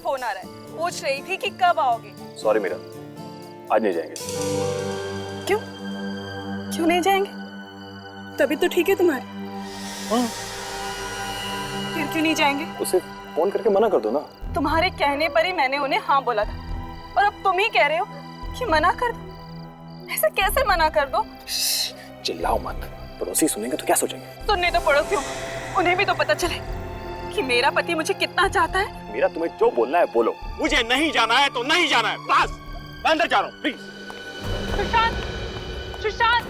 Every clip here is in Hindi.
फोन आ रहा है, पूछ रही थी कि कब आओगे। सॉरी मीरा, आज नहीं जाएंगे। क्यों क्यों नहीं जाएंगे? तभी तो ठीक है तुम्हारी। हाँ। फिर क्यों नहीं जाएंगे? उसे फोन करके मना कर दो ना। तुम्हारे कहने पर ही मैंने उन्हें हाँ बोला था, और अब तुम ही कह रहे हो कि मना कर दो। ऐसा कैसे मना कर दो? चिल्लाओ मत, पड़ोसी सुनेंगे तो क्या सोचेंगे? सुनने तो पड़ोसियों, उन्हें भी तो पता चले कि मेरा पति मुझे कितना चाहता है। मीरा, तुम्हें जो बोलना है बोलो। मुझे नहीं जाना है तो नहीं जाना है, बस। मैं अंदर जा रहा हूँ, प्लीज। सुशांत, सुशांत।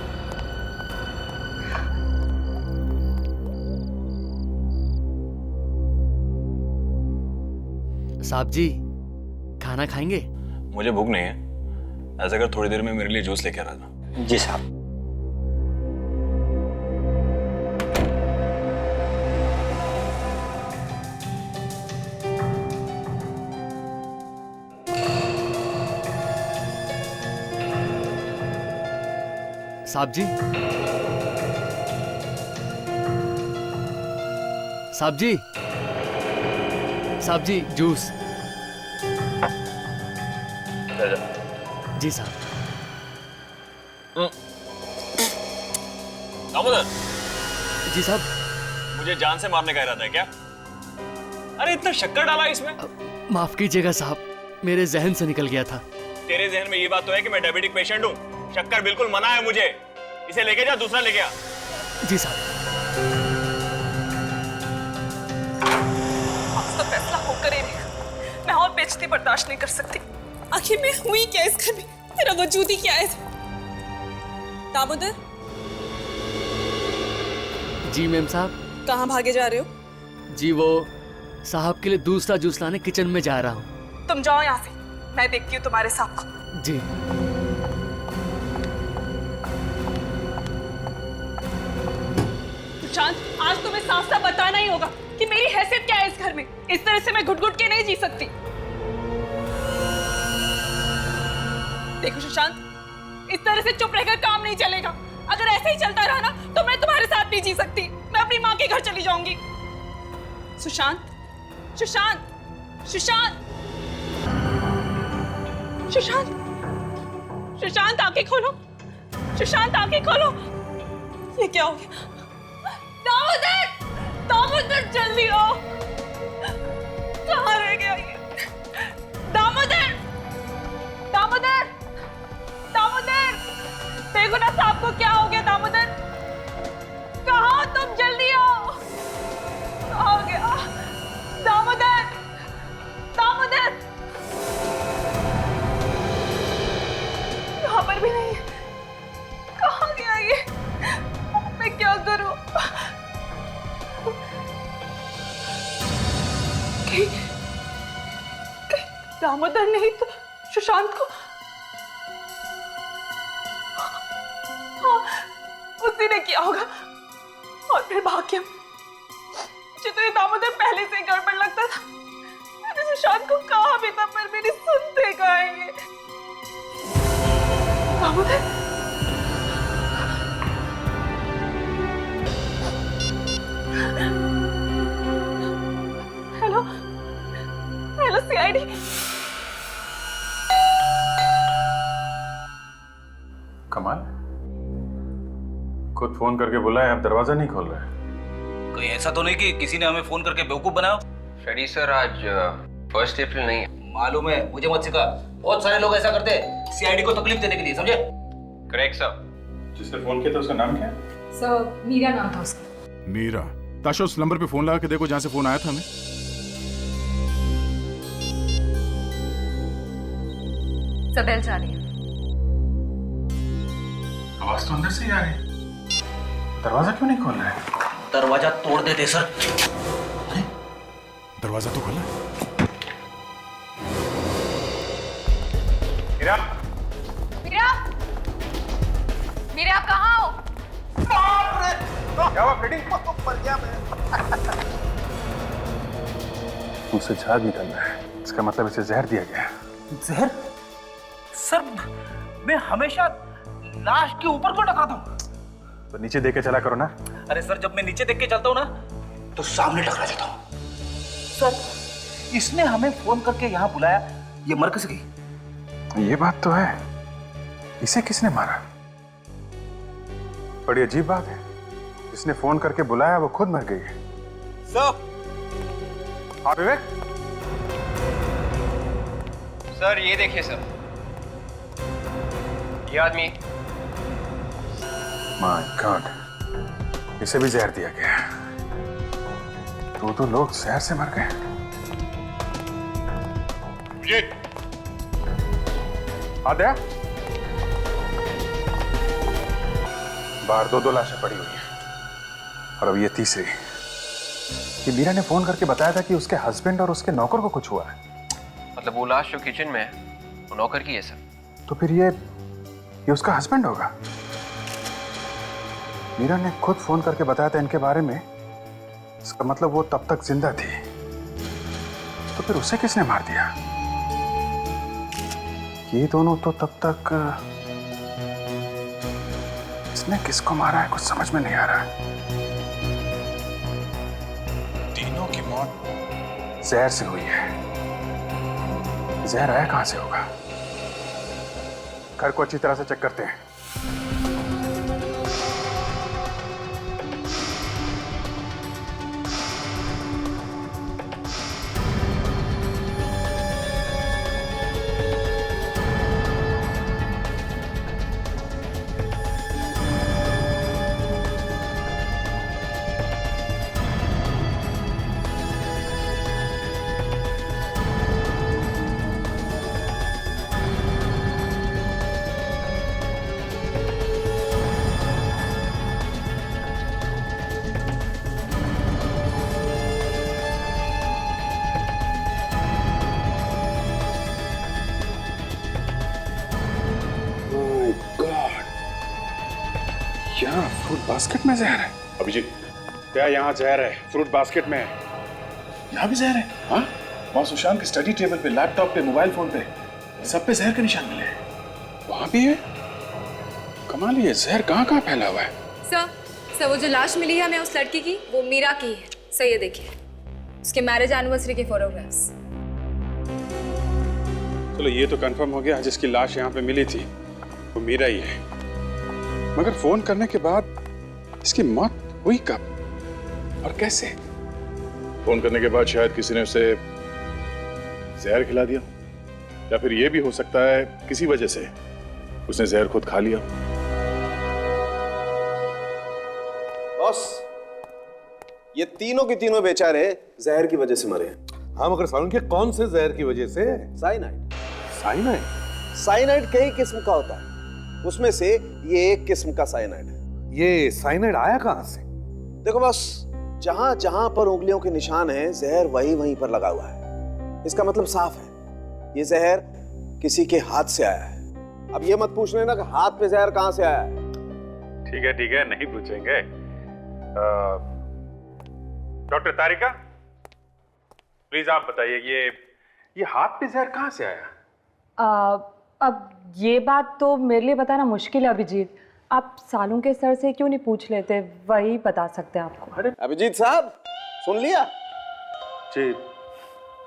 साहब जी, खाना खाएंगे? मुझे भूख नहीं है। ऐसा कर थोड़ी देर में मेरे लिए जूस लेके आ रहा था। जी साहब। साहब जी, साहब जी, साहब जी, जूस। जी साहब। दामोदर, जी साहब। मुझे जान से मारने का इरादा है क्या? अरे इतना शक्कर डाला इसमें। माफ कीजिएगा साहब, मेरे जहन से निकल गया था। तेरे जहन में ये बात तो है कि मैं डायबिटिक पेशेंट हूँ। शक्कर बिल्कुल मना है मुझे। इसे लेके जा, दूसरा लेके आ। जी साहब। तो फैसला होकर ही रहेगा। मैं और बेइज्जती बर्दाश्त नहीं कर सकती। आखिर मैं हुई क्या इस घर में? तेरा वजूद ही क्या है? दामोदर, जी मैम साहब। कहाँ भागे जा रहे हो? जी वो साहब के लिए दूसरा जूस लाने किचन में जा रहा हूँ। तुम जाओ यहाँ से, मैं देखती हूँ तुम्हारे साहब को। जी। सुशांत, आज तुम्हें साफ साफ बताना ही होगा कि मेरी हैसियत क्या है इस घर में। इस तरह से मैं घुट घुट के नहीं जी सकती। देखो सुशांत, इस तरह से चुप रहकर काम नहीं चलेगा। अगर ऐसे ही चलता रहा ना तो मैं तुम्हारे साथ नहीं जी सकती। मैं अपनी माँ के घर चली जाऊंगी। सुशांत, सुशांत, सुशांत, सुशांत, सुशांत, आंखें खोलो। सुशांत, आंखें खोलो। ये क्या हो गया? दामोदर, दामोदर, जल्दी आओ। कहाँ रह गया ये? दामोदर, दामोदर, दामोदर, देखो ना साहब को क्या हो गया। दामोदर, कहाँ हो तुम? जल्दी आओ। कहाँ हो गया? दामोदर, दामोदर, यहाँ पर भी नहीं है। कहाँ गया ये? मैं क्या करूं? कहीं दामोदर नहीं तो सुशांत को। हाँ, उसी ने किया होगा। और फिर भाग्यम, मुझे तो ये दामोदर पहले से ही गड़बड़ लगता था। मैंने सुशांत को कहा भी था, पर मेरी सुनते कहाँ है ये? Damodar, hello, hello CID. कमाल, खुद फोन करके बुलाए, आप दरवाजा नहीं खोल रहे। कहीं ऐसा तो नहीं कि किसी ने हमें फोन करके बेवकूफ बनाया? फ्रेडी सर, आज 1 अप्रैल नहीं है। मालूम है, मुझे मत सिखा। बहुत सारे लोग ऐसा करते हैं सीआईडी को तकलीफ देने के लिए, समझे? Correct sir. जिसने फोन किया था उसका नाम क्या है? सर, मीरा नाम था उसका। मीरा। ताशा, उस नंबर पे फोन लगा के देखो जहां से फोन आया था हमें। सब बेल जा रही है। आवाज तो अंदर से ही आ रही है। दरवाजा क्यों नहीं खोल रहा है? दरवाजा तोड़ देते सर। दरवाजा तो खोला है। मीरा, मीरा, मीरा, आप कहाँ हो? क्या हुआ फ्रेडी? मर गया मैं। मुझसे झाग निकल रहा है, इसका मतलब इसे जहर दिया गया। जहर? सर, मैं हमेशा लाश के ऊपर को टकराता हूँ। तो नीचे देख के चला करो ना। अरे सर, जब मैं नीचे देख के चलता हूँ ना तो सामने टकरा जाता हूँ। सर, इसने हमें फोन करके यहाँ बुलाया, ये मर किस गई? ये बात तो है, इसे किसने मारा? बड़ी अजीब बात है, जिसने फोन करके बुलाया वो खुद मर गई है। सर। हाँ विवेक। सर ये देखिए सर, ये आदमी। माय गॉड, इसे भी जहर दिया गया। तो लोग जहर से मर गए। आद्या, बाहर दो लाशें पड़ी हुई हैं और अब ये तीसरी। कि मीरा ने फोन करके बताया था कि उसके हस्बैंड और उसके नौकर को कुछ हुआ है। मतलब वो लाश जो किचन में है वो नौकर की है सर। तो फिर ये उसका हस्बैंड होगा। मीरा ने खुद फोन करके बताया था इनके बारे में, इसका मतलब वो तब तक जिंदा थी। तो फिर उसे किसने मार दिया? ये दोनों तो तब तक, इसने किसको मारा है कुछ समझ में नहीं आ रहा। तीनों की मौत जहर से हुई है। जहर आया कहां से होगा? घर को अच्छी तरह से चेक करते हैं। क्या फ्रूट बास्केट में जहर है? अभिजीत, क्या यहाँ जहर है? फ्रूट बास्केट में है। यहाँ भी जहर है? हाँ, वहाँ सुशांत के स्टडी टेबल पे, लैपटॉप पे, मोबाइल फोन पे, सब पे जहर के निशान मिले हैं। वहाँ भी है? कमाल, ये जहर कहाँ फैला हुआ है? सर वो जो लाश मिली है हमें उस लड़की की, वो मीरा की है। सर ये देखिए, उसके मैरिज एनिवर्सरी के फोटोग्राफ्स। चलो ये तो कंफर्म हो गया, जिसकी लाश यहाँ पे मिली थी वो मीरा ही है। मगर फोन करने के बाद इसकी मौत हुई कब और कैसे? फोन करने के बाद शायद किसी ने उसे जहर खिला दिया, या फिर यह भी हो सकता है किसी वजह से उसने जहर खुद खा लिया। बॉस, ये तीनों के तीनों बेचारे जहर की वजह से मरे हैं। हाँ, मगर सालून के कौन से जहर की वजह से? साइनाइड। साइनाइड? साइनाइड कई किस्म का होता है, उसमें से ये एक किस्म का साइनाइड है। ये साइनाइड आया कहां से? देखो बस, जहां जहां पर उंगलियों के निशान हैं, जहर वहीं वहीं पर लगा हुआ है। इसका मतलब साफ है, ये जहर किसी के हाथ से आया है। अब ये मत पूछ लेना कि हाथ पे जहर कहां से आया है। ठीक है, नहीं पूछेंगे। डॉक्टर तारिका, प्लीज आप बताइए, ये हाथ पे जहर कहां से आया? अब ये बात तो मेरे लिए बताना मुश्किल है अभिजीत। आप सालू के सर से क्यों नहीं पूछ लेते, वही बता सकते हैं आपको। अरे अभिजीत साहब, सुन लिया? जी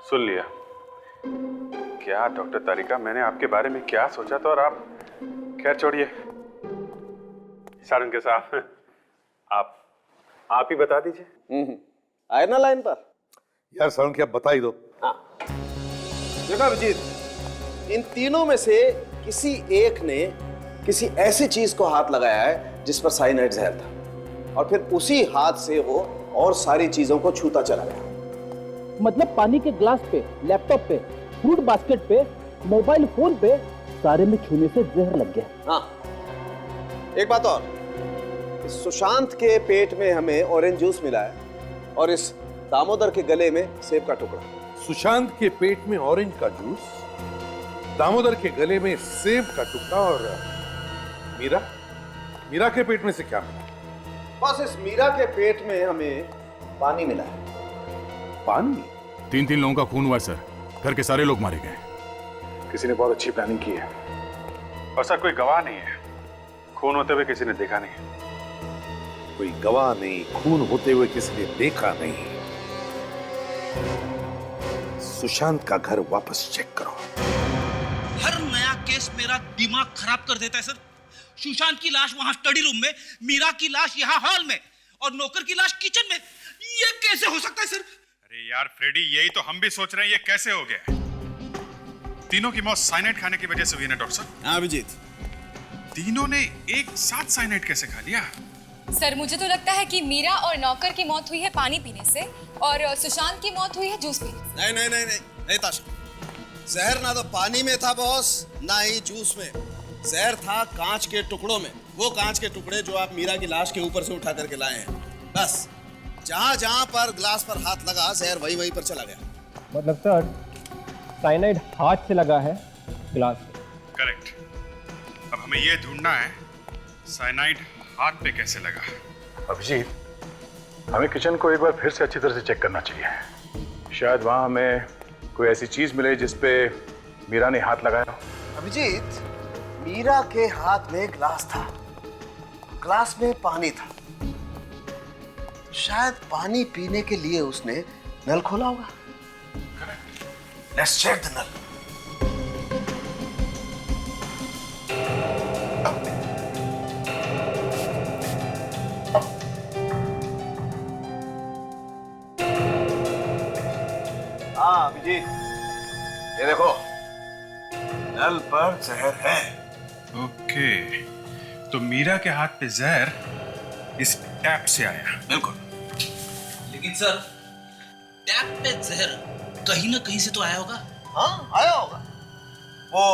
सुन लिया। क्या डॉक्टर तारिका, मैंने आपके बारे में क्या सोचा था और आप, खैर छोड़िए। सारंग के साथ आप ही बता दीजिए। आए ना लाइन पर? यार सालून की आप बता ही दो। देखो अभिजीत, इन तीनों में से किसी एक ने किसी ऐसी चीज को हाथ लगाया है जिस पर साइनाइड जहर था, और फिर उसी हाथ से वो और सारी चीजों को छूता चला गया। मतलब पानी के ग्लास पे, लैपटॉप पे, फ्रूट बास्केट पे, मोबाइल फोन पे, सारे में छूने से जहर लग गया। हाँ, एक बात और, इस सुशांत के पेट में हमें ऑरेंज जूस मिला है और इस दामोदर के गले में सेब का टुकड़ा। सुशांत के पेट में ऑरेंज का जूस, दामोदर के गले में सेब का टुकड़ा, और मीरा के पेट में से क्या मिला? बस इस मीरा के पेट में हमें पानी मिला है। पानी? 3 लोगों का खून हुआ सर, घर के सारे लोग मारे गए। किसी ने बहुत अच्छी प्लानिंग की है, और सर कोई गवाह नहीं है, खून होते हुए किसी ने देखा नहीं। कोई गवाह नहीं, खून होते हुए किसी ने देखा नहीं। सुशांत का घर वापस चेक करो। हर नया केस मेरा दिमाग खराब कर देता है सर। सुशांत की लाश वहां स्टडी रूम में, मीरा की लाश यहाँ हॉल में और नौकर की लाश किचन में। ये कैसे हो सकता है सर? अरे यार फ्रेडी, यही तो हम भी सोच रहे हैं, ये कैसे हो गया? तीनों की मौत साइनाइड खाने की वजह से हुई ना डॉक्टर साहब? हाँ अभिजीत। तीनों ने एक साथ साइनाइड कैसे खा लिया? सर मुझे तो लगता है कि मीरा और नौकर की मौत हुई है पानी पीने से और सुशांत की मौत हुई है जूस पीने से। नहीं नहीं नहीं नहीं नहीं ताशा, जहर ना तो पानी में था बॉस, ना ही जूस में। जहर था कांच के टुकड़ों में, वो कांच के टुकड़े जो आप मीरा की लाश के ऊपर से उठा करके लाए हैं। बस जहां जहां पर ग्लास पर हाथ लगा, जहर वहीं वहीं पर चला गया। मतलब सर साइनाइड हाथ से लगा है गिलास पे। करेक्ट। अब हमें ये ढूंढना है साइनाइड हाथ पे कैसे लगा। अभिजीत, हमें किचन को एक बार फिर से अच्छी तरह से चेक करना चाहिए। शायद वहां हमें कोई ऐसी चीज मिले जिसपे मीरा ने हाथ लगाया हो। अभिजीत, मीरा के हाथ में ग्लास था, ग्लास में पानी था। शायद पानी पीने के लिए उसने नल खोला होगा। Let's check the nal. हाँ अभिजीत, ये देखो नल पर जहर है। ओके, तो मीरा के हाथ पे जहर इस टैप से आया। बिल्कुल। लेकिन सर टैप पे जहर कहीं ना कहीं से तो आया होगा। हाँ आया होगा। वो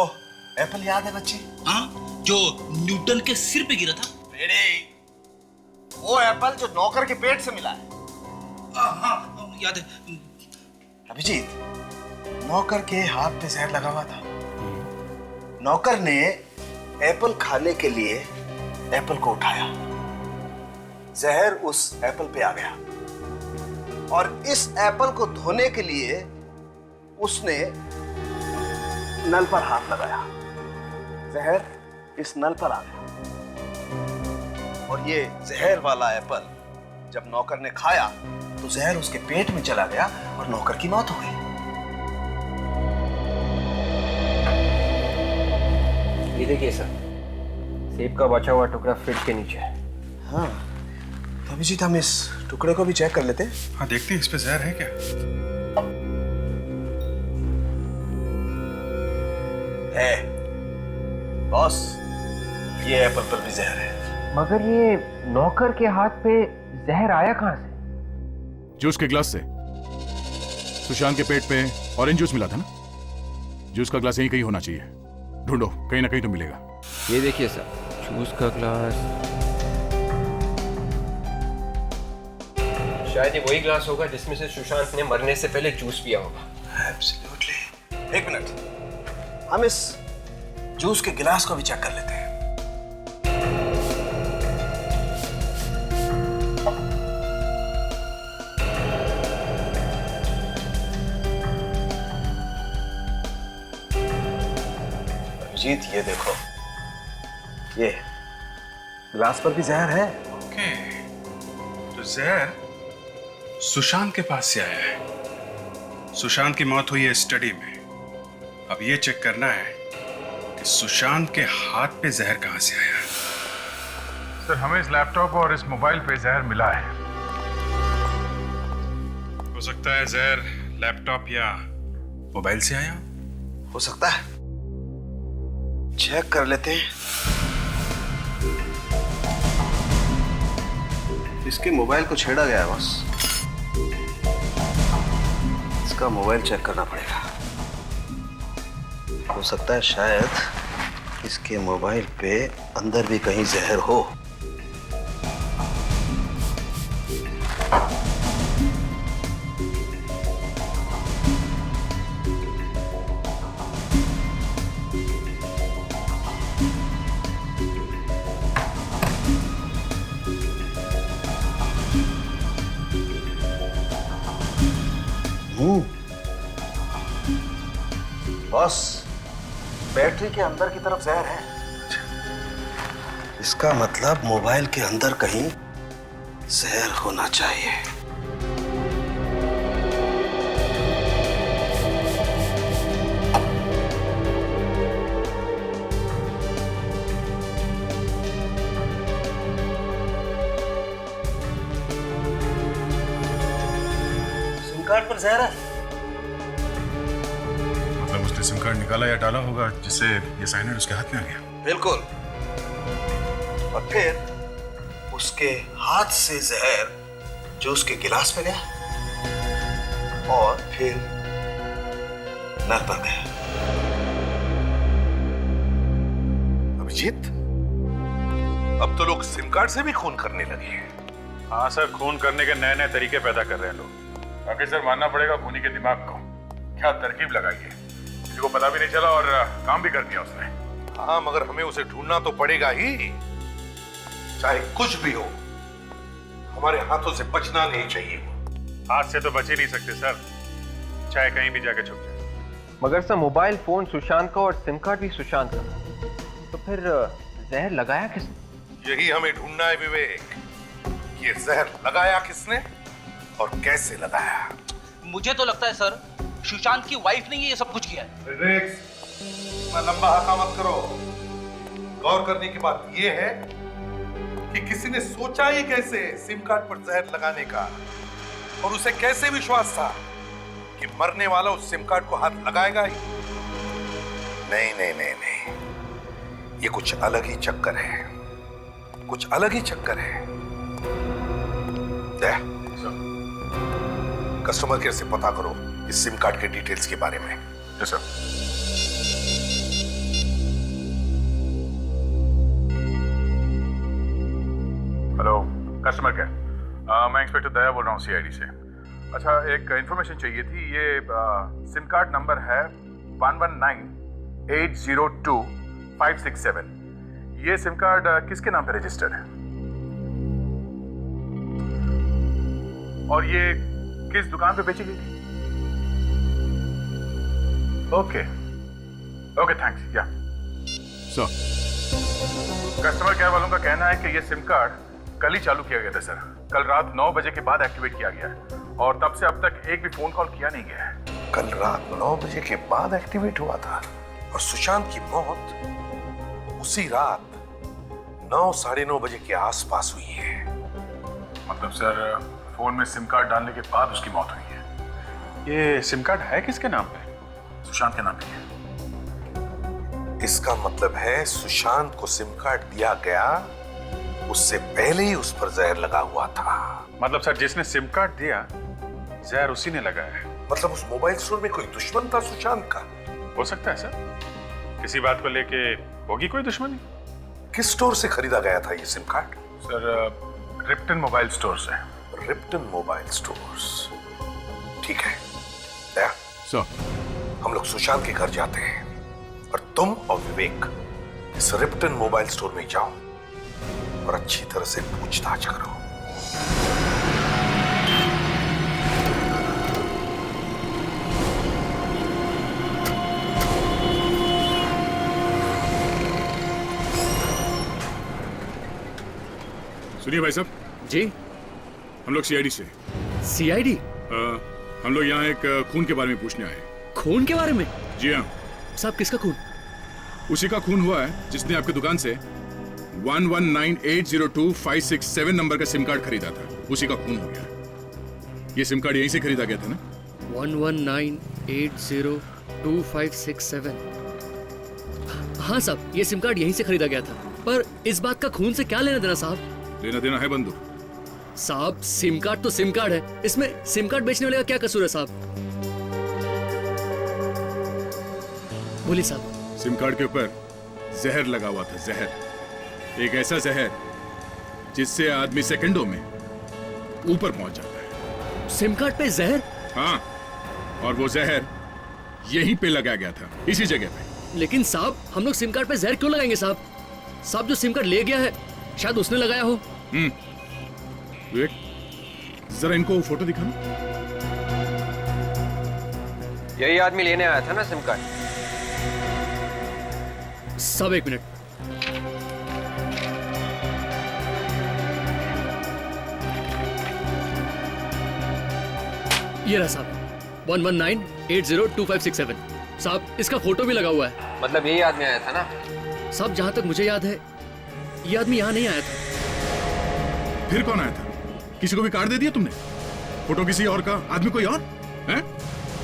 एप्पल याद है बच्चे? हाँ, जो न्यूटन के सिर पे गिरा था। वो एप्पल जो नौकर के पेट से मिला है। हाँ याद है। अभिजीत, नौकर के हाथ पे जहर लगा हुआ था। नौकर ने एप्पल खाने के लिए एप्पल को उठाया, जहर उस एप्पल पे आ गया और इस एप्पल को धोने के लिए उसने नल पर हाथ लगाया, जहर इस नल पर आ गया और ये जहर वाला एप्पल जब नौकर ने खाया तो जहर उसके पेट में चला गया और नौकर की मौत हो गई। ये देखिए सर, सेब का बचा हुआ टुकड़ा फ्रिज के नीचे है। हाँ, तो अभिजीत हम इस टुकड़े को भी चेक कर लेते हैं। हाँ देखते हैं इस पे जहर है क्या। है बॉस, ये एप्पल पर भी जहर है। मगर ये नौकर के हाथ पे जहर आया कहां से? जूस के ग्लास से। सुशांत के पेट पे ऑरेंज जूस मिला था ना, जूस का ग्लास यहीं कहीं होना चाहिए। ढूंढो, कहीं ना कहीं तो मिलेगा। ये देखिए सर, जूस का ग्लास। शायद ये वही ग्लास होगा जिसमें से सुशांत ने मरने से पहले जूस पिया होगा। एब्सोल्युटली। एक मिनट, हम इस जूस के गिलास को भी चेक कर लेते हैं। अभिजीत ये देखो, ये गिलास पर भी जहर है। ओके, तो जहर सुशांत के पास से आया है। सुशांत की मौत हुई है स्टडी में। अब ये चेक करना है कि सुशांत के हाथ पे जहर कहां से आया। सर, हमें इस लैपटॉप और इस मोबाइल पे जहर मिला है। हो सकता है जहर लैपटॉप या मोबाइल से आया। हो सकता है, चेक कर लेते हैं। इसके मोबाइल को छेड़ा गया है बस, इसका मोबाइल चेक करना पड़ेगा। हो सकता है शायद इसके मोबाइल पे अंदर भी कहीं जहर हो। बॉस, बैटरी के अंदर की तरफ जहर है। इसका मतलब मोबाइल के अंदर कहीं जहर होना चाहिए। कार्ड पर जहर है। मतलब उसने सिम कार्ड निकाला या डाला होगा जिससे ये साइनाइड उसके हाथ में आ गया। बिल्कुल। और फिर उसके हाथ से जहर जूस के गिलास में गया और फिर नल पर गया। अभिजीत, अब तो लोग सिम कार्ड से भी खून करने लगे हैं। हाँ सर, खून करने के नए नए तरीके पैदा कर रहे हैं लोग। बाकी सर मानना पड़ेगा खूनी के दिमाग को, क्या तरकीब लगाई है, किसी को पता भी नहीं चला और काम भी कर दिया उसने। हाँ, मगर हमें उसे ढूंढना तो पड़ेगा ही, चाहे कुछ भी हो। हमारे हाथों से बचना नहीं चाहिए। हाथ से तो बच ही नहीं सकते सर, चाहे कहीं भी जाके छुप जाए। मगर सर मोबाइल फोन सुशांत का और सिम कार्ड भी सुशांत का, तो फिर जहर लगाया किसने? यही हमें ढूंढना है विवेक, ये जहर लगाया किसने और कैसे लगाया। मुझे तो लगता है सर सुशांत की वाइफ ने ये सब कुछ किया है। विवेक, इतना लंबा हका मत करो। गौर करने की बात ये है कि किसी ने सोचा ही कैसे सिम कार्ड पर जहर लगाने का, और उसे कैसे विश्वास था कि मरने वाला उस सिम कार्ड को हाथ लगाएगा ही। नहीं नहीं नहीं नहीं, ये कुछ अलग ही चक्कर है, कुछ अलग ही चक्कर है। कस्टमर केयर से पता करो इस सिम कार्ड के डिटेल्स के बारे में। Yes sir. Hello customer care, मैं इंस्पेक्टर दया बोल रहा हूँ सीआईडी से। अच्छा, एक इंफॉर्मेशन चाहिए थी। ये सिम कार्ड नंबर है 1198025567। ये सिम कार्ड किसके नाम पे रजिस्टर्ड है और ये किस दुकान पे बेची गई थी? Okay okay, thanks. या सर, कस्टमर केयर वालों का कहना है कि ये सिम कार्ड कल ही चालू किया गया था सर। कल रात 9 बजे के बाद एक्टिवेट किया गया है और तब से अब तक एक भी फोन कॉल किया नहीं गया है। कल रात 9 बजे के बाद एक्टिवेट हुआ था और सुशांत की मौत उसी रात 9 साढ़े 9 बजे के आसपास हुई है। मतलब सर फोन में सिम कार्ड डालने के बाद उसकी मौत हुई है। ये सिम कार्ड है किसके नाम पे? सुशांत के नाम पे है। इसका मतलब है सुशांत को सिम कार्ड दिया गया, उससे पहले ही उस पर जहर लगा हुआ था। मतलब सर जिसने सिम कार्ड दिया जहर उसी ने लगाया है। मतलब उस मोबाइल स्टोर में कोई दुश्मन था सुशांत का। हो सकता है सर, किसी बात को लेके होगी कोई दुश्मनी। किस स्टोर से खरीदा गया था ये SIM card? Sir Ripton mobile store से। रिप्टन मोबाइल स्टोर्स, ठीक है। दया सर, हम लोग सुशांत के घर जाते हैं और तुम और विवेक इस रिप्टन मोबाइल स्टोर में जाओ और अच्छी तरह से पूछताछ करो। सुनिए भाई साहब। जी, हम लोग सीआईडी से। सीआईडी? हम लोग यहाँ एक खून के बारे में पूछने आए। खून के बारे में? जी हाँ साहब, किसका खून? उसी का खून हुआ है जिसने आपकी दुकान से 1198025567 नंबर का सिम कार्ड खरीदा था। उसी का खून हो गया। ये सिम कार्ड यहीं से खरीदा गया था ना? 1198025567। हाँ साहब, ये सिम कार्ड यहीं से खरीदा गया था। पर इस बात का खून से क्या लेना देना साहब? लेना देना है बंधु साहब। सिम कार्ड तो सिम कार्ड है, इसमें सिम कार्ड बेचने वाले का क्या कसूर है साहब? बोलिए साहब। सिम कार्ड के ऊपर जहर लगा हुआ था। जहर, एक ऐसा जहर जिससे आदमी सेकंडों में ऊपर पहुंच जाता है। सिम कार्ड पे जहर? हाँ, और वो जहर यहीं पे लगाया गया था, इसी जगह पे। लेकिन साहब, हम लोग सिम कार्ड पे जहर क्यों लगाएंगे साहब? साहब, जो सिम कार्ड ले गया है शायद उसने लगाया हो। विवेक, जरा इनको फोटो दिखाना। यही आदमी लेने आया था ना सिम कार्ड? साहब एक मिनट। ये रहा साहब, 1198025567। साहब, इसका फोटो भी लगा हुआ है। मतलब यही आदमी आया था ना? साहब, जहां तक मुझे याद है ये आदमी यहाँ नहीं आया था। फिर कौन आया था? किसी को भी कार्ड दे दिया तुमने? फोटो किसी और का, आदमी कोई और? हैं?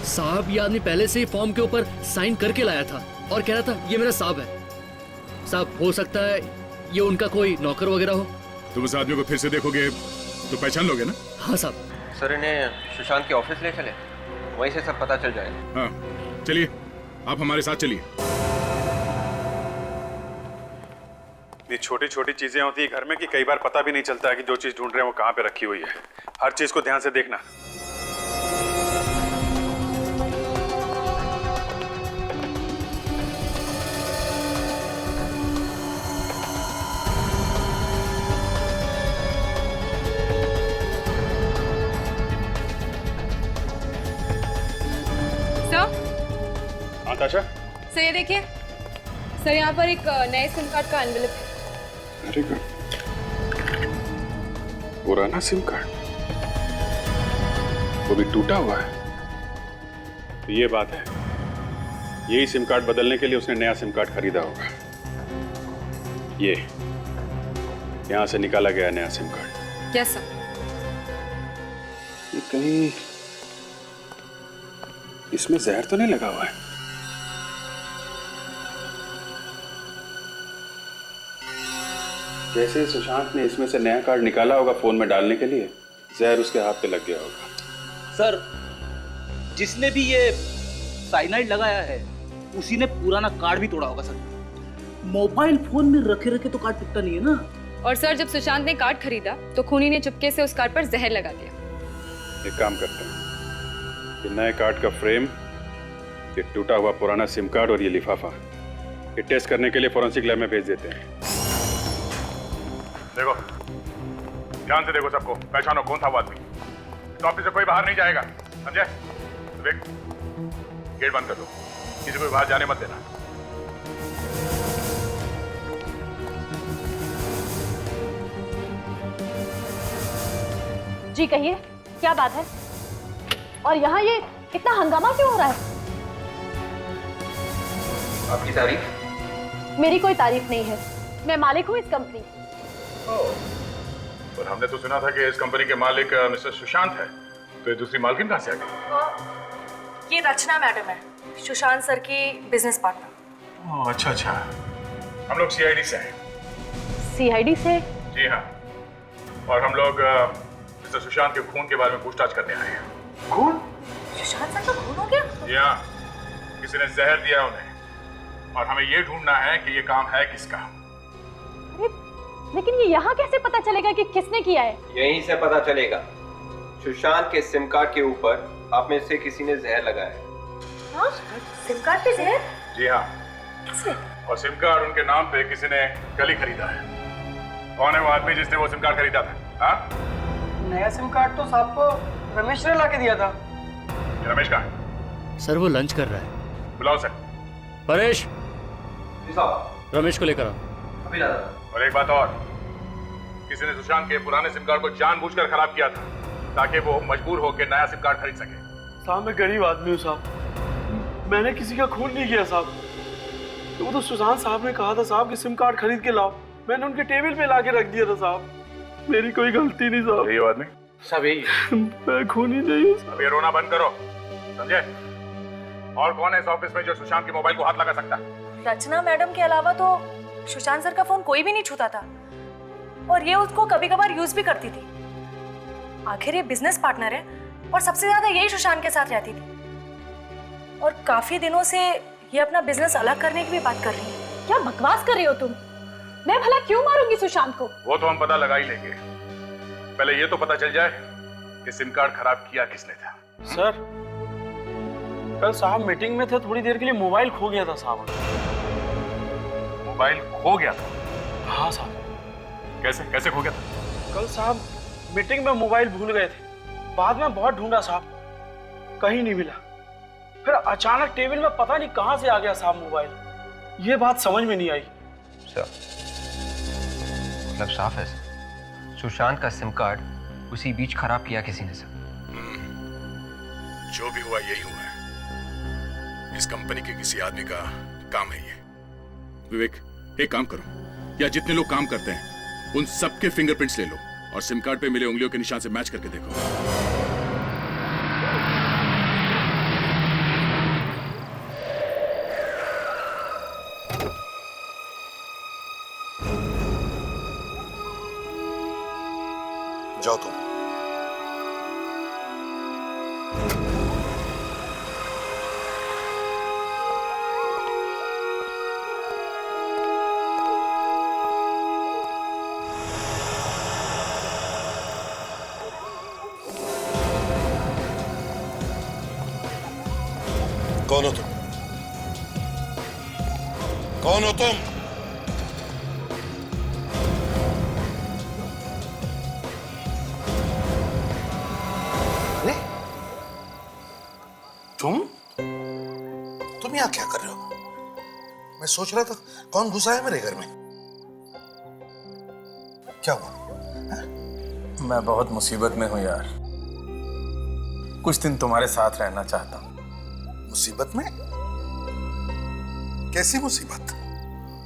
साहब ये आदमी पहले से ही फॉर्म के ऊपर साइन करके लाया था और कह रहा था ये मेरा साहब है। साहब हो सकता है ये उनका कोई नौकर वगैरह हो। तुम उस आदमी को फिर से देखोगे तो पहचान लोगे ना? हाँ साहब। सर इन्हें सुशांत के ऑफिस ले चले, वहीं से सब पता चल जाएगा। हाँ चलिए, आप हमारे साथ चलिए। ये छोटी छोटी चीजें होती है घर में कि कई बार पता भी नहीं चलता है कि जो चीज ढूंढ रहे हैं वो कहाँ पे रखी हुई है। हर चीज को ध्यान से देखना। हाँ ताशा। सर ये देखिए सर, यहाँ पर एक नए सिम कार्ड का एनवेलप है। Very good. पुराना सिम कार्ड, वो भी टूटा हुआ है। तो ये बात है, यही सिम कार्ड बदलने के लिए उसने नया सिम कार्ड खरीदा होगा। ये यहां से निकाला गया नया सिम कार्ड। Yes sir. ये कहीं इसमें जहर तो नहीं लगा हुआ है? जैसे सुशांत ने इसमें से नया कार्ड निकाला होगा फोन में डालने के लिए, जहर उसके हाथ पे लग गया होगा। सर जिसने भी ये साइनाइड लगाया है उसी ने पुराना कार्ड भी तोड़ा होगा सर। मोबाइल फोन में रखे रखे तो कार्ड टूटता नहीं है ना। और सर जब सुशांत ने कार्ड खरीदा तो खूनी ने चुपके से उस कार्ड पर जहर लगा दिया। एक काम करते हैं, ये नए कार्ड का फ्रेम, ये टूटा हुआ पुराना सिम कार्ड और ये लिफाफा, ये टेस्ट करने के लिए फॉरेंसिक लैब में भेज देते हैं। देखो, ध्यान से देखो सबको, पहचानो कौन था वो आदमी। इस ऑफिस से कोई बाहर नहीं जाएगा, समझे? विवेक, गेट बंद कर दो, किसी को भी बाहर जाने मत देना। जी कहिए, क्या बात है? और यहाँ ये इतना हंगामा क्यों हो रहा है? आपकी तारीफ? मेरी कोई तारीफ नहीं है, मैं मालिक हूँ इस कंपनी। पर हमने तो सुना था कि इस कंपनी के मालिक मिस्टर सुशांत है, तो ये दूसरी मालकिन कहाँ से आ गई? ये रचना मैडम है, सुशांत सर की बिजनेस पार्टनर। ओह अच्छा अच्छा, हम लोग सीआईडी से हैं। सीआईडी से? जी हाँ, और हम लोग मिस्टर सुशांत के खून के बारे में पूछताछ करने आए हैं। खून? सुशांत सर का खून हो गया? जी हाँ, किसी ने जहर दिया उन्हें, और हमें ये ढूंढना है कि ये काम है किसका। अरे लेकिन ये यहाँ कैसे पता चलेगा कि किसने किया है? यहीं से पता चलेगा। सुशांत के सिम कार्ड के ऊपर आप में से किसी ने जहर लगाया है। हाँ? सिम कार्ड पे जहर? जी हाँ। किसने? और सिम कार्ड उनके नाम पे किसी ने कल ही खरीदा है। कौन है वो आदमी जिसने वो सिम कार्ड खरीदा था? हाँ? नया सिम कार्ड तो साहब को रमेश ने ला के दिया था। रमेश कहाँ है? सर वो लंच कर रहा है। बुलाओ सर। परेश, साहब रमेश को लेकर आओ। अभी ला रहा। और एक बात और, किसी ने सुशांत के पुराने सिम कार्ड को जानबूझकर खराब किया था ताकि वो मजबूर होकर नया सिम कार्ड खरीद सके। साहब मैं गरीब आदमी हूँ साहब, मैंने किसी का खून नहीं किया साहब। तो वो तो सुशांत साहब ने कहा था साहब कि सिम कार्ड खरीद के लाओ, मैंने उनके टेबल पे ला के रख दिया था साहब। मेरी कोई गलती नहीं साहब। यही आदमी? सब यही। मैं खूनी नहीं हूँ। अब ये रोना बंद करो, समझे? और कौन है इस ऑफिस में जो सुशांत के मोबाइल को हाथ लगा सकता है? रचना मैडम के अलावा तो सुशांत सर का फोन कोई भी नहीं छूता था, और ये उसको कभी कभार यूज भी करती थी। आखिर ये बिजनेस पार्टनर है और सबसे ज्यादा यही सुशांत के साथ रहती थी, और काफी दिनों से ये अपना बिजनेस अलग करने की भी बात कर रही है। क्या बकवास कर रही हो तुम? मैं भला क्यों मारूंगी सुशांत को? वो तो हम पता लगा ही लेंगे, पहले ये तो पता चल जाए कि सिम कार्ड खराब किया किसने था। सर कल साहब मीटिंग में थे, थोड़ी देर के लिए मोबाइल खो गया था साहब। मोबाइल खो गया था? हाँ साहब। कैसे कैसे खो गया था? कल साहब मीटिंग में मोबाइल भूल गए थे, बाद में बहुत ढूंढा साहब, कहीं नहीं मिला। फिर अचानक टेबल में पता नहीं कहां से आ गया साहब मोबाइल। ये बात समझ में नहीं आई। मतलब साफ है, सुशांत का सिम कार्ड उसी बीच खराब किया किसी ने सर। जो भी हुआ यही हुआ है, इस कंपनी के किसी आदमी का काम है ये। विवेक, एक काम करो, या जितने लोग काम करते हैं उन सबके फिंगरप्रिंट्स ले लो और सिम कार्ड पे मिले उंगलियों के निशान से मैच करके देखो। जाओ तुम। कौन हो तुम? कौन हो तुम? अरे तुम यहाँ क्या कर रहे हो? मैं सोच रहा था कौन घुसा है मेरे घर में। क्या हुआ? मैं बहुत मुसीबत में हूं यार। कुछ दिन तुम्हारे साथ रहना चाहता हूं। मुसीबत में? कैसी मुसीबत?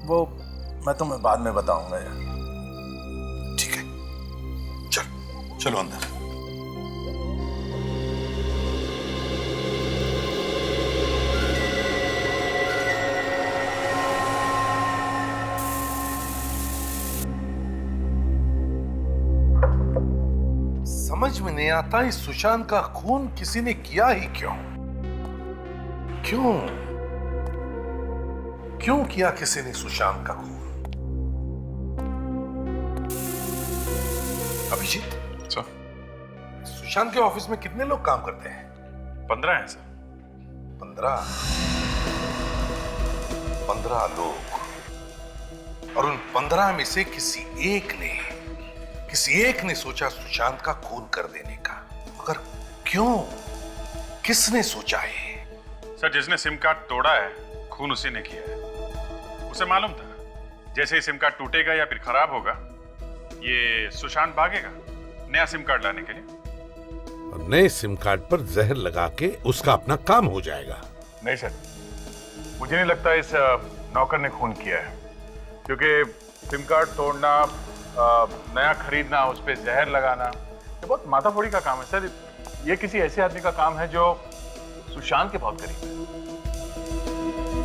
वो मैं तुम्हें बाद में बताऊंगा यार। ठीक है, चलो अंदर। समझ में नहीं आता इस सुशांत का खून किसी ने किया ही क्यों? क्यों किया किसी ने सुशांत का खून? अभिजीत सर, सुशांत के ऑफिस में कितने लोग काम करते हैं? 15 हैं सर। 15 लोग, और उन 15 में से किसी एक ने सोचा सुशांत का खून कर देने का। मगर क्यों? किसने सोचा है? सर, जिसने सिम कार्ड तोड़ा है खून उसी ने किया है। उसे मालूम था जैसे ही सिम कार्ड टूटेगा या फिर खराब होगा, ये सुशांत भागेगा नया सिम कार्ड लाने के लिए। और नए सिम कार्ड पर जहर लगा के उसका अपना काम हो जाएगा। नहीं सर, मुझे नहीं लगता इस नौकर ने खून किया है, क्योंकि सिम कार्ड तोड़ना, नया खरीदना, उस पर जहर लगाना, ये बहुत माथाफोड़ी का काम है सर। ये किसी ऐसे आदमी का काम है जो सुशांत के बहुत करीब है।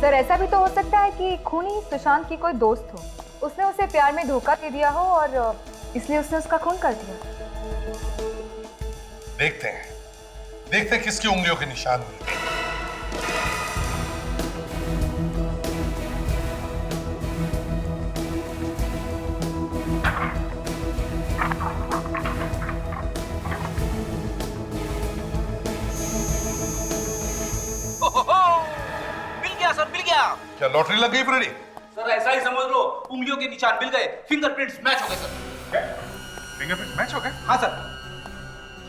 सर, ऐसा भी तो हो सकता है कि खूनी सुशांत की कोई दोस्त हो, उसने उसे प्यार में धोखा दे दिया हो और इसलिए उसने उसका खून कर दिया। देखते हैं किसकी उंगलियों के निशान मिलते हैं। मिल गया। क्या लॉटरी लग गई फ्रेडी? सर ऐसा ही समझ लो, उंगलियों के निशान मिल गए, फिंगरप्रिंट्स मैच हो गए सर। फिंगरप्रिंट मैच हो गए? हाँ सर।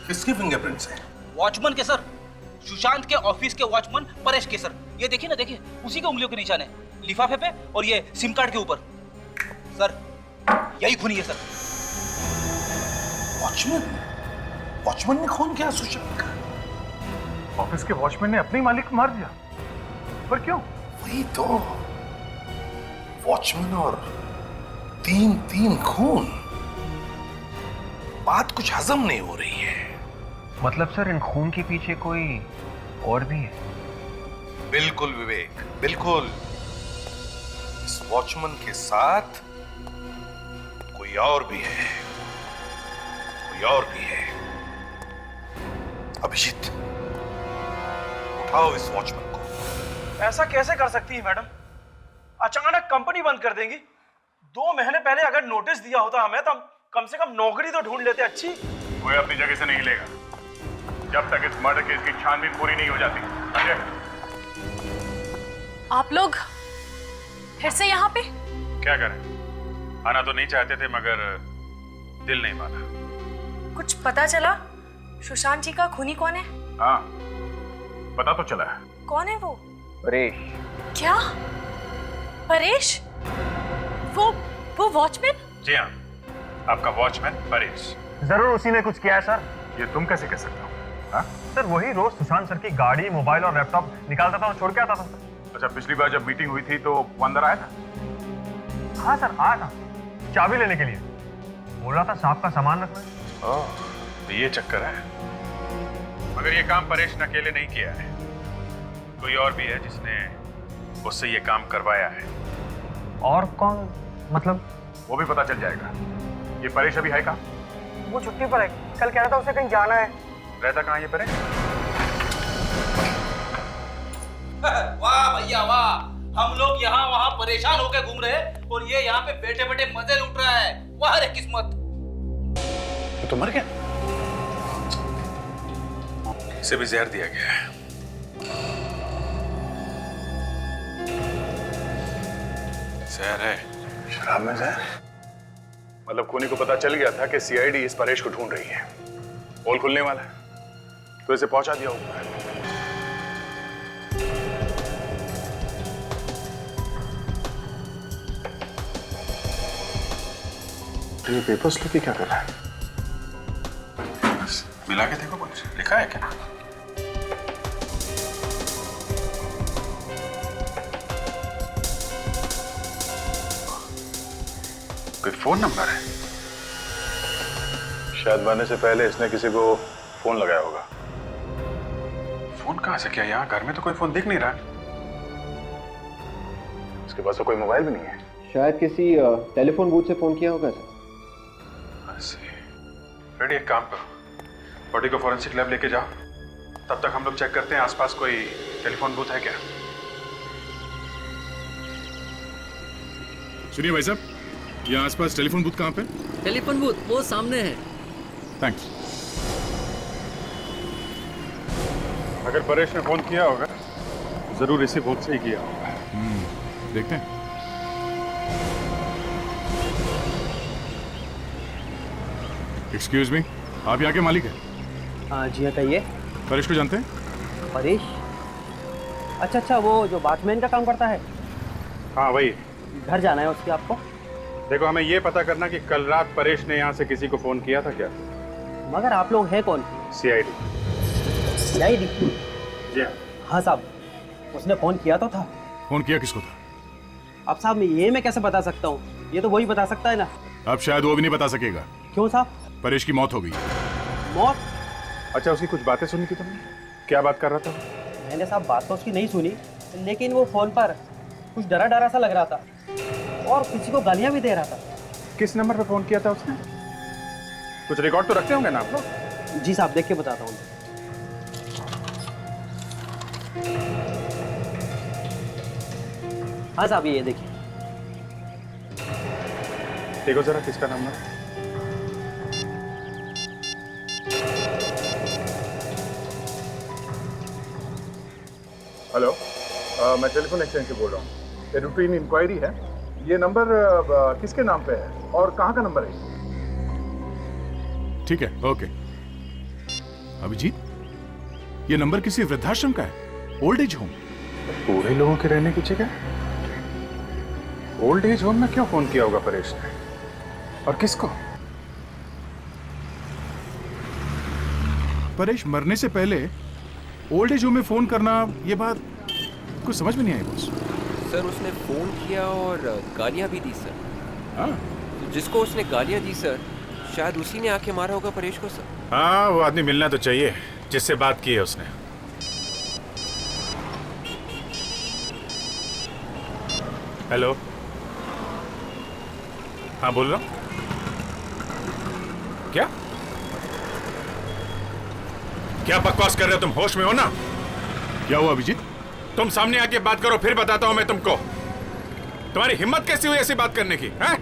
किसके फिंगरप्रिंट्स हैं? वॉचमैन के सर, सुशांत के ऑफिस के वॉचमैन परेश के सर। ये देखिए ना, देखिए उसी के उंगलियों के निशान है, लिफाफे पे और ये सिम कार्ड के ऊपर। सर यही खूनी है सर। वॉचमैन ने खून किया सुशांत का? ऑफिस के वॉचमैन ने अपने मालिक को मार दिया, पर क्यों? वही तो, वॉचमैन और तीन खून। बात कुछ हजम नहीं हो रही है। मतलब सर, इन खून के पीछे कोई और भी है? बिल्कुल विवेक, बिल्कुल। इस वॉचमैन के साथ कोई और भी है, अभिजीत, उठाओ इस वॉचमैन को। ऐसा कैसे कर सकती है मैडम? अचानक कंपनी बंद कर देंगी? 2 महीने पहले अगर नोटिस दिया होता हमें तो हम कम से कम नौकरी तो ढूंढ लेते। अच्छी, कोई अपनी जगह से नहीं हिलेगा जब तक इस मर्डर केस की छानबीन पूरी नहीं हो जाती। अजय, आप लोग फिर से यहाँ पे? क्या करें, आना तो नहीं चाहते थे मगर दिल नहीं माना। कुछ पता चला सुशांत जी का खूनी कौन है? हाँ, पता तो चला है। कौन है वो? परेश। क्या? परेश? वो वॉचमैन? जी हाँ, आपका वॉचमैन परेश। जरूर उसी ने कुछ किया है सर। ये तुम कैसे कह सकते हो? हाँ? सर वही रोज सुशांत सर की गाड़ी, मोबाइल और लैपटॉप निकालता था और छोड़ के आता था। अच्छा, पिछली बार जब मीटिंग हुई थी तो वो अंदर आया था? हाँ सर, आया था चाबी लेने के लिए। बोल रहा था साहब का सामान रखना है। तो ये चक्कर है। मगर ये काम परेश ने अकेले नहीं किया है, कोई और भी है जिसने उससे ये काम करवाया है। और कौन? मतलब वो भी पता चल जाएगा। ये परेश अभी है कहाँ? वो छुट्टी पर है, कल कह रहा था उसे कहीं जाना है। रहता कहाँ ये परे? वाह भैया वाह, हम लोग यहाँ वहाँ परेशान होकर घूम रहे हैं और ये यहाँ पे बैठे बैठे मजे लूट रहा है। वाह रे किस्मत। तो मर गया, इसे भी जहर दिया गया है। जहर है, शराब में जहर? मतलब खूनी को पता चल गया था कि सीआईडी इस परेश को ढूंढ रही है, पोल खुलने वाला है, तो इसे पहुंचा दिया ऊपर। ये पेपर स्लिप क्या कर रहा है? बस मिला के देखो, कुछ लिखा है क्या? कोई फोन नंबर है? शायद मरने से पहले इसने किसी को फोन लगाया होगा। फोन कहां से? क्या यहाँ घर में तो कोई फोन दिख नहीं रहा। इसके पास तो कोई मोबाइल भी नहीं है। शायद किसी टेलीफोन बूथ से फोन किया होगा सर। रेडी, एक काम करो, बॉडी को फॉरेंसिक लैब लेके जाओ, तब तक हम लोग चेक करते हैं आसपास कोई टेलीफोन बूथ है क्या। सुनिए भाई साहब, यहाँ आसपास टेलीफोन बूथ कहाँ पे? टेलीफोन बूथ वो सामने है। थैंक्स। अगर परेश ने फोन किया होगा जरूर इसी बूथ से ही किया होगा। देखते हैं। एक्सक्यूज मी, आप यहाँ के मालिक हैं? हाँ जी हाँ, कहिए। परेश को जानते हैं? परेश? अच्छा, वो जो वॉचमैन का काम करता है। हाँ वही। घर जाना है उसके आपको? देखो, हमें ये पता करना कि कल रात परेश ने यहाँ से किसी को फोन किया था क्या? मगर आप लोग हैं कौन? सीआईडी। सीआईडी? जी हाँ साहब, उसने फोन किया तो था। फोन किया किसको था? अब साहब ये मैं कैसे बता सकता हूँ, ये तो वही बता सकता है ना। अब शायद वो भी नहीं बता सकेगा। क्यों साहब? परेश की मौत हो गई। मौत? अच्छा, उसकी कुछ बातें सुनी थी तुमने? क्या बात कर रहा था? मैंने साहब बात तो उसकी नहीं सुनी, लेकिन वो फोन पर कुछ डरा डरा सा लग रहा था और किसी को गालियां भी दे रहा था। किस नंबर पे फोन किया था उसने? कुछ रिकॉर्ड तो रखते होंगे ना आप लोग? जी साहब, देख के बताता हूँ। हाँ साहब, ये देखिए। देखो जरा किसका नंबर है। हेलो, मैं टेलीफोन एक्सचेंज से बोल रहा हूँ। ये रूटीन इंक्वायरी है। ये नंबर किसके नाम पे है और कहाँ का नंबर है? ठीक है, ओके। अभिजीत, ये नंबर किसी वृद्धाश्रम का है, ओल्ड एज होम। बूढ़े लोगों के रहने की जगह ओल्ड एज होम में क्यों फोन किया होगा परेश ने, और किसको? परेश मरने से पहले ओल्ड एज होम में फोन करना, ये बात कुछ समझ में नहीं आई बॉस। सर उसने फोन किया और गालियां भी दी सर। हाँ, जिसको उसने गालियां दी सर, शायद उसी ने आके मारा होगा परेश को सर। हाँ, वो आदमी मिलना तो चाहिए जिससे बात की है उसने। हेलो, हाँ बोल रहा हूँ। क्या क्या बकवास कर रहे हो तुम? होश में हो ना? क्या हुआ अभिजीत? तुम सामने आके बात करो, फिर बताता हूं मैं तुमको। तुम्हारी हिम्मत कैसी हुई ऐसी बात करने की? हैं?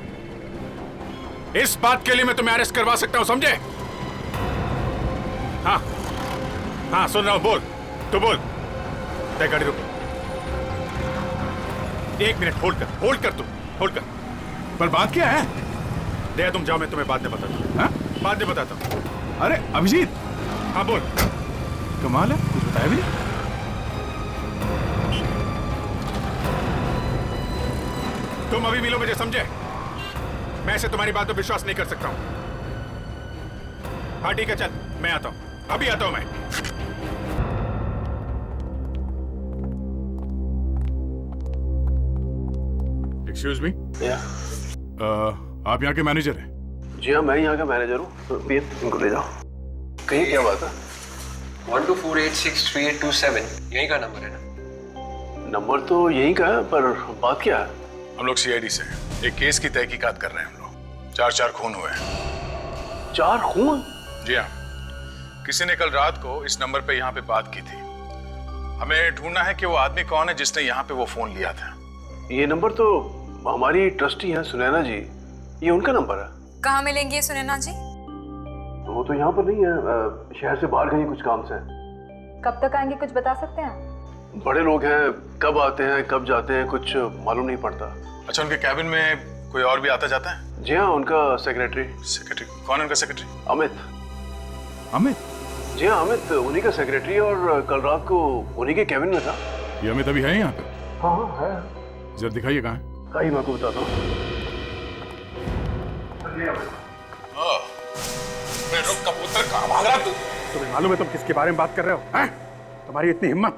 इस बात के लिए मैं तुम्हें अरेस्ट करवा सकता हूं, समझे? हाँ हाँ, सुन रहा हूं, बोल। तू बोल। गाड़ी रुको, 1 मिनट होल्ड कर तू, होल्ड कर। पर बात क्या है? दे, तुम जाओ, मैं तुम्हें बाद में बताता हूँ। हाँ? बाद में बताता हूँ। अरे अभिजीत! हाँ बोल। कमाल है, कुछ बताया भी नहीं। तुम अभी मिलो मुझे, समझे? मैं ऐसे तुम्हारी बात पर विश्वास नहीं कर सकता हूं। हाँ ठीक है, चल मैं आता हूं, अभी आता हूं मैं। एक्सक्यूज मी, आप यहाँ के मैनेजर हैं? जी हाँ, मैं यहाँ का मैनेजर हूँ। इनको ले जाओ। कहीं क्या बात है? 12486327 यही का नंबर है ना? नंबर तो यही का है, पर बात क्या है? हम लोग सीआईडी से एक केस की तहकीकात कर रहे हैं। हम लोग 4 खून हुए हैं। 4 खून? जी हाँ, किसी ने कल रात को इस नंबर पे यहाँ पे बात की थी। हमें ढूंढना है कि वो आदमी कौन है जिसने यहाँ पे वो फोन लिया था। ये नंबर तो हमारी ट्रस्टी है सुनैना जी, ये उनका नंबर है। कहाँ मिलेंगे ये सुनैना जी? वो तो यहाँ पर नहीं है, शहर से बाहर गई कुछ काम से। कब तक आएंगे कुछ बता सकते हैं? बड़े लोग हैं, कब आते हैं कब जाते हैं कुछ मालूम नहीं पड़ता। अच्छा, उनके कैबिन में कोई और भी आता जाता है? जी हाँ, उनका सेक्रेटरी। सेक्रेटरी कौन है उनका सेक्रेटरी? अमित। अमित? जी हाँ, अमित उन्हीं का सेक्रेटरी, और कल रात को उन्हीं के कैबिन में था। ये अमित अभी है यहाँ पे? हाँ हाँ है। जरा दिखाइए कहाँ है। कहीं मैं आपको बताता हूँ। कबूतर कहाँ भाग रहा तू? तुम्हें मालूम है तुम किसके बारे में बात कर रहे हो? हैं? तुम्हारी इतनी हिम्मत,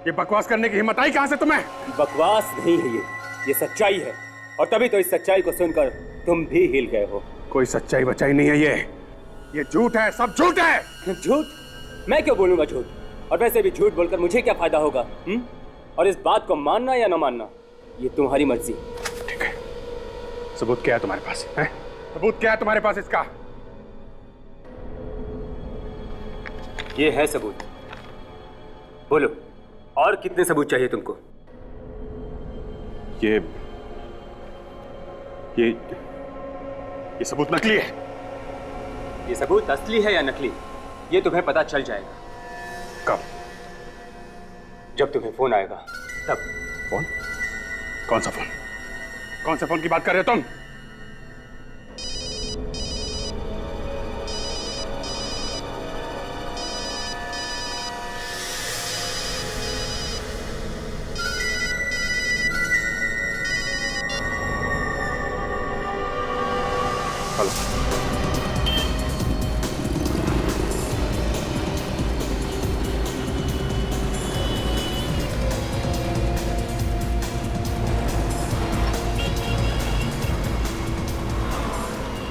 ये बकवास करने की हिम्मत आई कहाँ से तुम्हें? बकवास नहीं है ये सच्चाई है, और तभी तो इस सच्चाई को सुनकर तुम भी हिल गए हो। कोई सच्चाई बचाई नहीं है, ये झूठ है, सब झूठ है। झूठ? मैं क्यों बोलूंगा झूठ? और वैसे भी झूठ बोलकर मुझे क्या फायदा होगा? और इस बात को मानना या न मानना ये तुम्हारी मर्जी। ठीक है, सबूत क्या है तुम्हारे पास? है? सबूत क्या है तुम्हारे पास इसका? ये है सबूत। बोलो, और कितने सबूत चाहिए तुमको? ये सबूत नकली है। ये सबूत असली है या नकली, ये तुम्हें पता चल जाएगा। कब? जब तुम्हें फोन आएगा तब। फोन? कौन सा फोन? कौन से फोन की बात कर रहे हो तुम?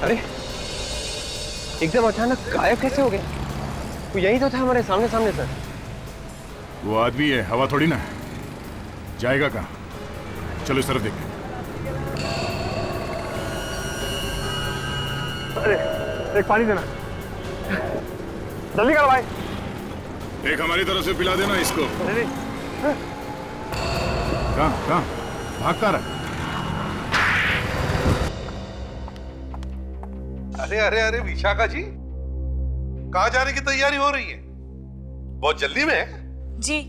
अरे एकदम अचानक गायब कैसे हो गए? वो यही तो था हमारे सामने सामने सर। वो आदमी है, हवा थोड़ी ना है। जाएगा कहाँ? चलो इस तरफ देखें। अरे एक पानी देना, जल्दी करो भाई। एक हमारी तरफ से पिला देना इसको। कहाँ भागता रहा? अरे अरे अरे विशाखा जी, कहाँ जाने की तैयारी हो रही है? बहुत जल्दी में है? जी,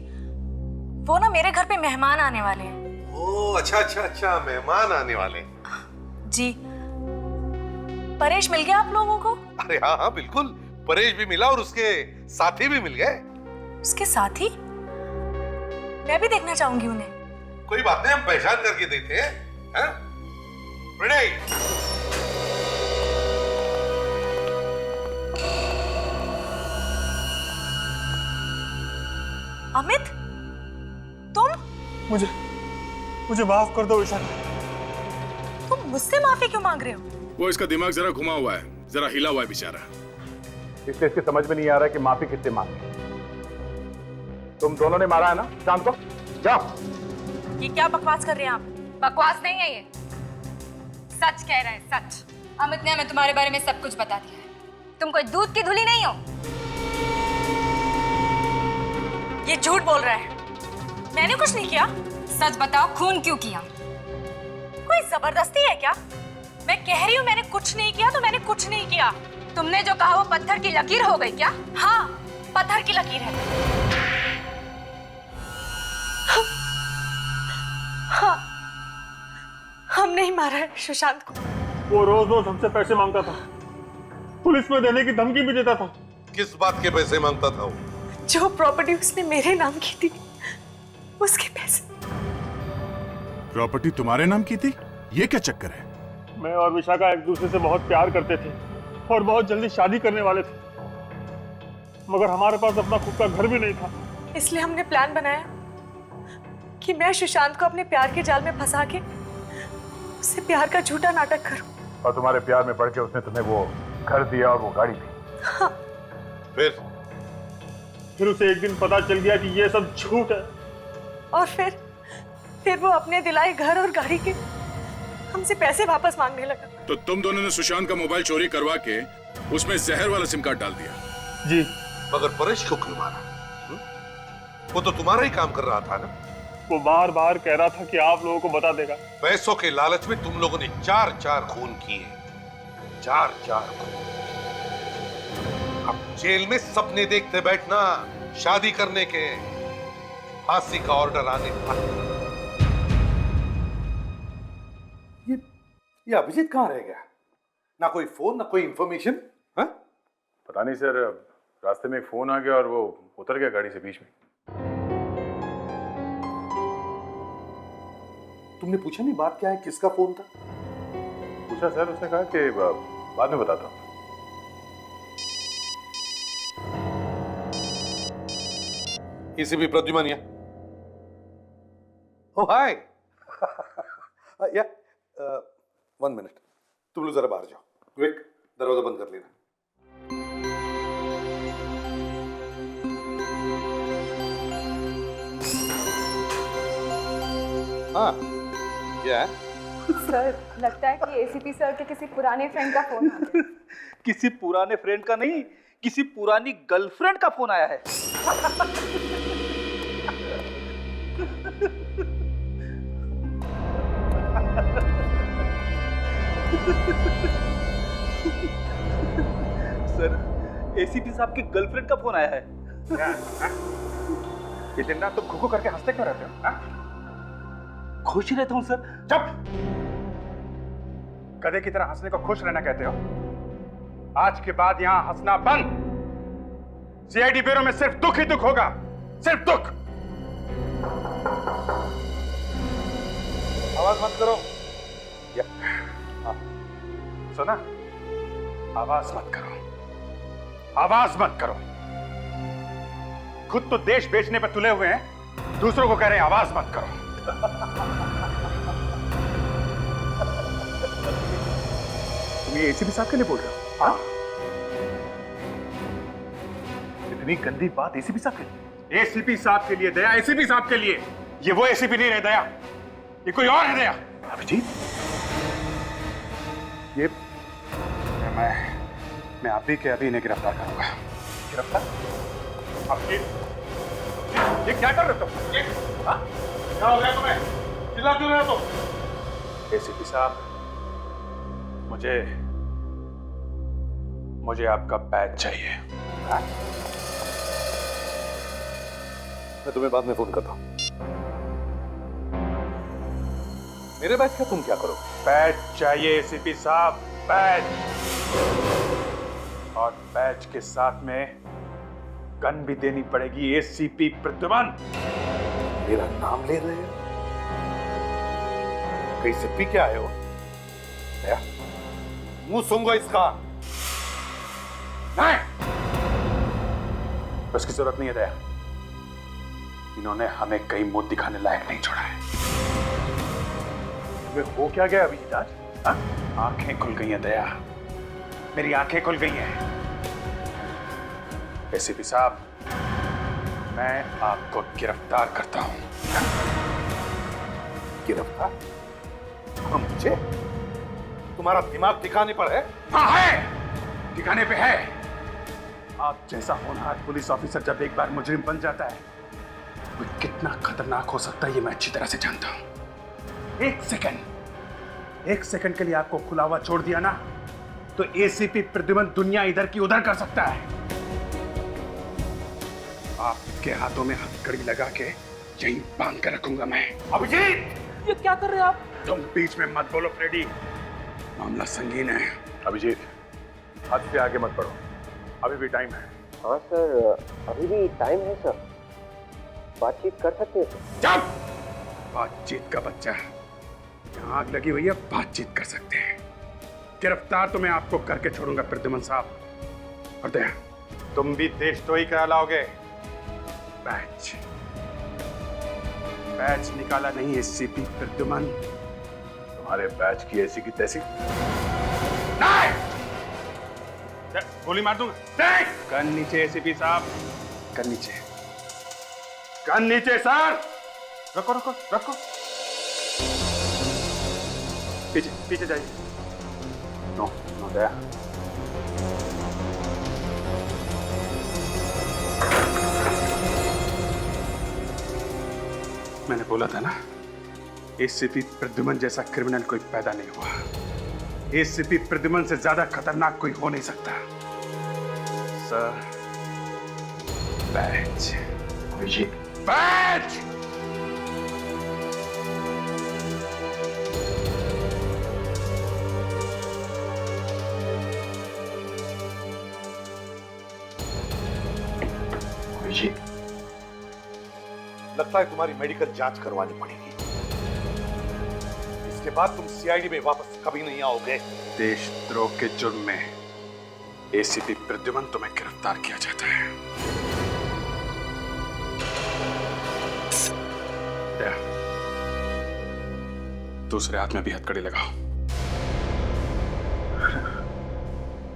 वो ना मेरे घर पे मेहमान आने वाले हैं। ओह अच्छा अच्छा अच्छा, मेहमान आने वाले। जी, परेश मिल गया आप लोगों को? अरे हाँ हाँ बिल्कुल, परेश भी मिला और उसके साथी भी मिल गए। उसके साथी? मैं भी देखना चाहूंगी उन्हें। कोई बात नहीं, हम पहचान करके देते हैं। प्रणय, अमित, तुम? मुझे माफ कर दो विशाखा। तुम मुझसे माफी क्यों मांग रहे हो? वो इसका दिमाग जरा घुमा हुआ है, जरा हिला हुआ है बेचारा। इसलिए इसके समझ में नहीं आ रहा कि माफी किससे मांगे। तुम दोनों ने मारा है ना चांद को? जाओ। ये क्या बकवास कर रहे हैं आप? बकवास नहीं है ये, सच कह रहे हैं, सच। अमित ने हमें तुम्हारे बारे में सब कुछ बता दिया है। तुम कोई दूध की धुली नहीं हो। ये झूठ बोल रहा है, मैंने कुछ नहीं किया। सच बताओ, खून क्यों किया? कोई जबरदस्ती है क्या? मैं कह रही हूँ मैंने कुछ नहीं किया तो मैंने कुछ नहीं किया। तुमने जो कहा वो पत्थर की लकीर हो गई क्या? हाँ, पत्थर की लकीर है। हाँ, हमने ही मारा है सुशांत को। वो रोज रोज हमसे पैसे मांगता था, पुलिस में देने की धमकी भी देता था। किस बात के पैसे मांगता था वो? जो प्रॉपर्टी उसने मेरे नाम की थी, उसके पैसे। प्रॉपर्टी तुम्हारे नाम की थी? ये क्या चक्कर है? मैं और विशाखा एक दूसरे से बहुत प्यार करते थे और बहुत जल्दी शादी करने वाले थे, मगर हमारे पास अपना खुद का घर भी नहीं था। इसलिए हमने प्लान बनाया कि मैं सुशांत को अपने प्यार के जाल में फंसा के उससे प्यार का झूठा नाटक करूं। और तुम्हारे प्यार में पड़ के उसने तुम्हें वो घर दिया और वो गाड़ी दी। हाँ। फिर उसे एक दिन पता चल गया कि ये सब झूठ है। और फिर वो अपने दिलाए घर और गाड़ी के हमसे पैसे वापस मांगने लगा। तो तुम दोनों ने सुशांत का मोबाइल चोरी करवा के उसमें जहर वाला सिम कार्ड डाल दिया। जी। मगर परेश को क्यों मारा? वो तो तुम्हारा ही काम कर रहा था ना। वो बार बार कह रहा था कि आप लोगों को बता देगा। पैसों के लालच में तुम लोगों ने 4-4 खून किए, 4-4 खून। अब जेल में सपने देखते बैठना, शादी करने के, फांसी का ऑर्डर आने तक। ये अभिजीत कहाँ रह गया? ना कोई फोन, ना कोई इंफॉर्मेशन। हाँ? पता नहीं सर, रास्ते में एक फोन आ गया और वो उतर गया गाड़ी से बीच में। तुमने पूछा नहीं बात क्या है, किसका फोन था? पूछा सर, उसने कहा कि बाद में बताता हूँ। एसीपी प्रद्युमन या? ओ हाय। या 1 मिनट, तुम लोग जरा बाहर जाओ। क्विक, दरवाजा बंद कर लेना। हाँ, क्या है? सर, लगता है कि एसीपी सर के किसी पुराने फ्रेंड का फोन आ गया। किसी पुराने फ्रेंड का नहीं, किसी पुरानी गर्लफ्रेंड का फोन आया है। सर, एसीपी साहब की गर्लफ्रेंड का फोन आया है। ये दिन रात तुम घुघु करके हंसते क्यों रहते हो? खुश ही रहता हूँ सर। चुप! गधे की तरह हंसने को खुश रहना कहते हो? आज के बाद यहां हंसना बंद। सीआईडी ब्यूरो में सिर्फ दुख ही दुख होगा, सिर्फ दुख। आवाज मत करो। सुना? आवाज मत करो, आवाज मत करो। खुद तो देश बेचने पर तुले हुए हैं, दूसरों को कह रहे हैं आवाज मत करो। तुम ये एसीपी साहब के लिए बोल रहे हो? हाँ? इतनी गंदी बात एसीपी साहब के लिए? एसीपी साहब के लिए दया, एसीपी साहब के लिए। ये वो एसीपी नहीं रहे दया, ये कोई और है दया। अभिजीत, ये मैं अभी के अभी इन्हें गिरफ्तार करूंगा। गिरफ्तार? अभिजीत, ये क्या कर रहे तुम? हाँ? क्या हो गया तुम्हें? चिल्ला क्यों रहे हो तुम? एसीपी साहब, मुझे आपका बैच चाहिए। हाँ? मैं तुम्हें बाद में फोन करता हूं। मेरे बैच का तुम क्या करो? बैच चाहिए एसीपी साहब, बैच। और बैच के साथ में गन भी देनी पड़ेगी। एसीपी प्रद्युमन। मेरा नाम ले रहे हो? कहीं से पी के आए हो? मुंह सूंघो इसका। नहीं, उसकी जरूरत नहीं है दया। इन्होंने हमें कहीं मुंह दिखाने लायक नहीं छोड़ा है। तुम्हें हो क्या गया अभिजीत आज? हाँ? आंखें खुल गई हैं दया, मेरी आंखें खुल गई हैं। एसीपी साहब, मैं आपको गिरफ्तार करता हूं। गिरफ्तार? हाँ, मुझे? तुम्हारा दिमाग ठिकाने पर है? हाँ है, ठिकाने पे है। आप जैसा होनहार पुलिस ऑफिसर जब एक बार मुजरिम बन जाता है, वो कितना खतरनाक हो सकता है ये मैं अच्छी तरह से जानता हूं। एक सेकंड के लिए आपको खुला हुआ छोड़ दिया ना, तो एसीपी प्रद्युमन दुनिया इधर की उधर कर सकता है। आपके हाथों में हथकड़ी लगा के यहीं बांध कर रखूंगा मैं। अभिजीत, ये क्या कर रहे हो आप? तुम बीच में मत बोलो फ्रेडी, मामला संगीन है। अभिजीत, हद से आगे मत बढ़ो, अभी भी टाइम है। हाँ सर, अभी भी टाइम है सर, बातचीत कर सकते हैं सर। चुप! बातचीत का बच्चा, यहाँ आग लगी हुई है, बातचीत कर सकते हैं। गिरफ्तार तो मैं आपको करके छोड़ूंगा प्रद्युमन साहब। और दया, तुम भी देशद्रोही करा लाओगे। बैच निकाला नहीं एसीपी प्रद्युमन। तुम्हारे बैच की ऐसी की तैसी। नहीं! गोली मार दूंगा। गन नीचे एसीपी साहब, गन नीचे, गन नीचे सर। रखो रखो रखो, पीछे पीछे जाइए। नो नो दया, मैंने बोला था ना, एसीपी प्रद्युमन जैसा क्रिमिनल कोई पैदा नहीं हुआ। एसीपी प्रद्युमन से ज्यादा खतरनाक कोई हो नहीं सकता। Sir, batch. बैच! लगता है तुम्हारी मेडिकल जांच करवानी पड़ेगी। इसके बाद तुम सीआईडी में वापस कभी नहीं आओगे। देशद्रोह के जुर्म में एसीपी प्रद्युमन तुम्हें गिरफ्तार किया जाता है। दूसरे हाथ में भी हथकड़ी लगाओ।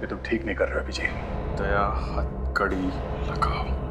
ये तुम ठीक नहीं कर रहे अभिजीत। दया, हथकड़ी लगाओ।